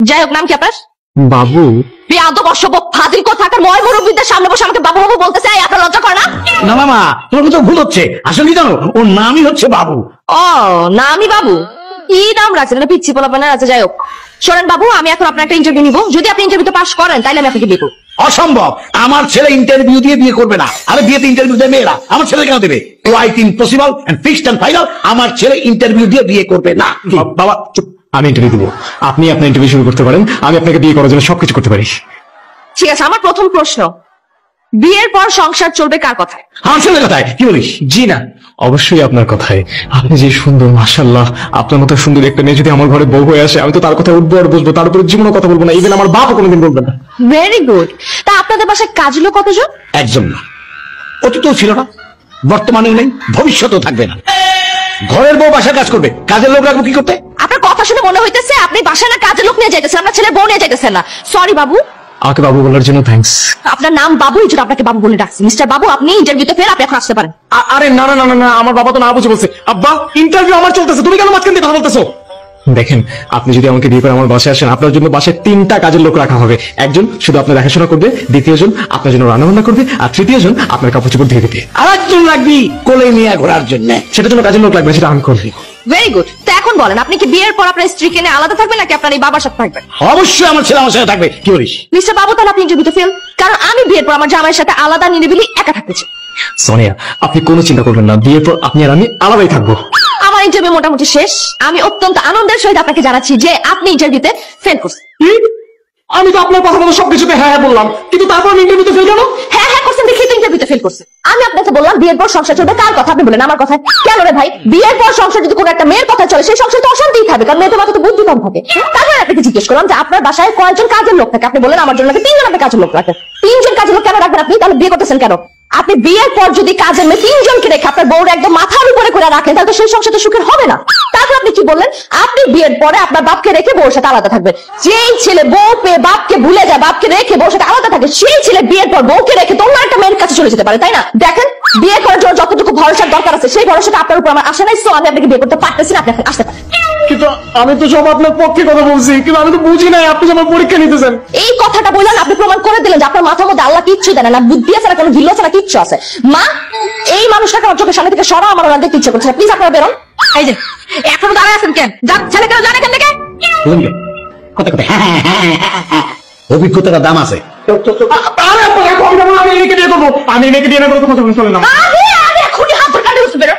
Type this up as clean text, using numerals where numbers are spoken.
যাই হোক, নাম কি আপনার? বাবু। বেয়াদব অসভ্য ফাজিল কোথাকার ময় মুরব্বিদের সামনে বসে আমাকে বাবু বাবু বলতেছে, এই আপনার লজ্জা করে না? না মামা, তোমার তো ভুল হচ্ছে। আসলে কি জানো, ওর নামই হচ্ছে বাবু। ও নামই বাবু? কি নাম রাখছেন, এটা পিচ্ছি পোলাপান না? আচ্ছা যাই হোক, শোনেন বাবু, আমি এখন আপনার একটা ইন্টারভিউ নিব। যদি আপনি ইন্টারভিউতে পাস করেন তাহলে আমি আপনাকে বিয়ে করব। অসম্ভব, আমার ছেলে ইন্টারভিউ দিয়ে বিয়ে করবে না। আরে বিয়েতে ইন্টারভিউ দেয় মেয়েরা, আমার ছেলে কেন দেবে? Quite impossible and fixed and final, আমার ছেলে ইন্টারভিউ দিয়ে বিয়ে করবে না। বাবা চুপ, আমি ইন্টারভিউ দিব। আপনি আপনার ইন্টারভিউ শুরু করতে পারেন, আমি আপনাকে বিয়ে করার জন্য সবকিছু করতে পারি। ঠিক আছে, আমার প্রথম প্রশ্ন, বিয়ের পর সংসার চলবে কার কথায়? আমার ছেলের কথায়। কি বলিস? জি না, অবশ্যই আপনার কথায়। আপনি যে সুন্দর, মাশাআল্লাহ, আপনার মতো সুন্দর একটা মেয়ে যদি আমার ঘরে বউ হয়ে আসে, আমি তো তার কথা উঠবো আর বসবো, তার উপরে জীবনও কথা বলবো না। ইভেন আমার বাপও কোনোদিন বলবে না। Very good. তা আপনাদের বাসায় কাজের লোক কতজন? একজন না, অতীতও ছিল না, বর্তমানেও নেই, ভবিষ্যতেও থাকবে না। ঘরের বউ বাসার কাজ করবে, কাজের লোক রাখবো কি করতে? আপনার কথা শুনে মনে হইতেছে আপনি বাসায় না কাজের লোক নিয়ে যাইতেছেন, আপনার ছেলের বউ নিয়ে যাইতেছেন না। সরি বাবু। আমাকে বাবু বলার জন্য থ্যাঙ্কস। আপনার নাম বাবু, এই জন্য আপনাকে বাবু বলে ডাকছি। মিস্টার বাবু, আপনি ইন্টারভিউতে ফেল, আপনি এখন আসতে পারেন। আরে না না না না, আমার বাবা তো না বুঝে বলছে। আব্বা, ইন্টারভিউ আমার চলতেছে, তুমি কেন মাঝখান দিয়ে কথা বলতেছো? দেখেন, আপনি যদি আমাকে বিয়ে করে আমার বাসায় আসেন, আপনার জন্য বাসায় 3টা কাজের লোক রাখা হবে। একজন শুধু আপনার দেখাশোনা করবে, দ্বিতীয়জন আপনার জন্য রান্নাবান্না করবে, আর তৃতীয়জন আপনার কাপড় চোপড় ধুয়ে দিবে। আর একজন রাখবি কোলে নিয়ে ঘোরার জন্য। সেটার জন্য কাজের লোক লাগবে, সেটা আমি করবি। Very good. তো এখন বলেন, আপনি কি বিয়ের পর আপনার স্ত্রীকে নিয়ে আলাদা থাকবেন নাকি আপনার এই বাবার সাথে থাকবেন? অবশ্যই আমার ছেলে আমার সাথে থাকবে। কি বলিস? মিস্টার বাবু, তাহলে আপনি ইন্টারভিউতে ফেল, কারণ আমি বিয়ের পর আমার জামাইয়ের সাথে আলাদা নিরিবিলি একা থাকতে চাই। সোনিয়া, আপনি কোনো চিন্তা করবেন না, বিয়ের পর আপনি আর আমি আলাদাই থাকবো। আমার ইন্টারভিউ মোটামুটি শেষ। আমি অত্যন্ত আনন্দের সহিত আপনাকে জানাচ্ছি যে আপনি ইন্টারভিউতে ফেল করছেন। আমি তো আপনার কথা মতো সবকিছুতে হ্যাঁ হ্যাঁ বললাম, কিন্তু তারপর আমি ইন্টারভিউতে ফেল কেন? হ্যাঁ হ্যাঁ করছেন দেখি তো ইন্টারভিউতে ফেল করছেন। আমি আপনাকে বললাম বিয়ের পর সংসার চলবে কার কথা, আপনি বলেন আমার কথা। কেন রে ভাই, বিয়ের পর সংসার যদি কোনো একটা মেয়ের কথা চলে, সেই সংসার তো অশান্তিই থাকবে, কারণ মেয়েদের মাথা তো বুদ্ধি কম থাকে। তারপরে আপনাকে জিজ্ঞেস করলাম যে আপনার বাসায় কয়জন কাজের লোক থাকে, আপনি বলেন আমার জন্য নাকি 3 জন আপনি কাজের লোক রাখেন। 3 জন কাজের লোক কেন রাখবেন আপনি? তাহলে বিয়ে করতেছেন কেন? আপনি বিয়ের পর যদি কাজের মেয়ে 3 জনকে রেখে আপনার বউর একদম মাথার উপরে করে রাখেন, তাহলে তো সেই সংসার তো সুখের হবে না। তারপর আপনি কি বললেন? আপনি বিয়ের পরে আপনার বাপকে রেখে বউর সাথে আলাদা থাকবেন। যেই ছেলে বউ পেয়ে বাপকে ভুলে যায়, বাপকে রেখে বউর সাথে আলাদা থাকে, সেই ছেলে বিয়ের পর বউকে রেখে অন্য একটা মেয়ের কাছে চলে যেতে পারে, তাই না? দেখেন, বিয়ে করার জন্য যতটুকু ভরসার দরকার আছে সেই ভরসাটা আপনার উপর আমার আসে নাই, সো আমি আপনাকে বিয়ে করতে পারতেছি না, আপনি এখন আসতে পারেন। কিন্তু আমি তো সব আপনার পক্ষে কথা বলছি, কিন্তু আমি তো বুঝি নাই আপনি আমার পরীক্ষা নিতেছেন। এই কথাটা বললেন, আপনি প্রমাণ করে দিলেন যে আপনার মাথার মধ্যে আল্লাহ কিচ্ছু দেয় না, বুদ্ধি আছে না, কোনো গিল্ল আছে না, কিচ্ছু আছে। মা, এই মানুষটাকে আমার চোখের সামনে থেকে সরা, আমার ওনার দেখতে ইচ্ছে করছে। প্লিজ আপনারা বেরোন। এই যে এখনো দাঁড়ায় আছেন কেন? যান, ছেলে কেন জানে কেন দেখে? কথা কথা অভিজ্ঞতার দাম আছে। আমি মেয়েকে বিয়ে করবো, আমি মেয়েকে বিয়ে না করবো, কথা বলতে চলে না। আরে আরে এখনই হাত ধরে কাটে উঠবে, বেরোন।